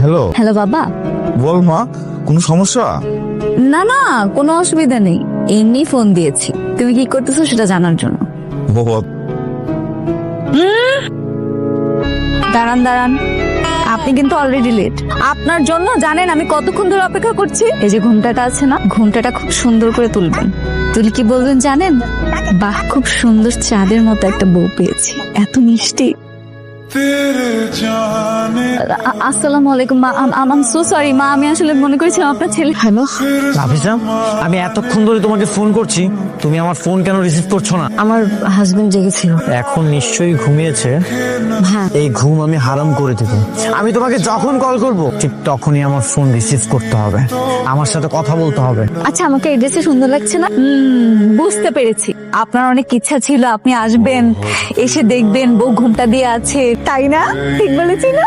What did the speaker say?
Hello. Hello বাবা। বল মা, কোনো সমস্যা? না না, কোনো অসুবিধা নেই, এমনি ফোন দিয়েছি তুমি কি করতেছো সেটা জানার জন্য। দাঁড়ান দাঁড়ান, আপনি কিন্তু অলরেডি লেট। আপনার জন্য জানেন আমি কতক্ষণ ধরে অপেক্ষা করছি। এই যে ঘুমটাটা আছে না, ঘুমটাটা খুব সুন্দর করে তুলবেন। তুলে কি বলবেন জানেন? বাহ, খুব সুন্দর চাঁদের মতো একটা বউ পেয়েছি, এত মিষ্টি। আসসালামু আলাইকুম মা, আম সো সরি মা, আমি আসলে মনে করেছিলাম আপনার ছেলে। হ্যালো নাফিসা, আমি এতক্ষণ ধরে তোমাকে ফোন করছি, তুমি আমার ফোন কেন রিসিভ করছো না? আমার হাজবেন্ড জেগেছিল। এখন নিশ্চয়ই ঘুমিয়েছে। হ্যাঁ। এই ঘুম আমি হারাম করে দেব। আমি তোমাকে যখন কল করব ঠিক তখনই আমার ফোন রিসিভ করতে হবে, আমার সাথে কথা বলতে হবে। আচ্ছা, আমাকে এই ড্রেসে সুন্দর লাগছে না? বুঝতে পেরেছি, আপনার অনেক ইচ্ছা ছিল আপনি আসবেন, এসে দেখবেন বউ ঘুমটা দিয়ে আছে, তাই না? ঠিক বলেছি না?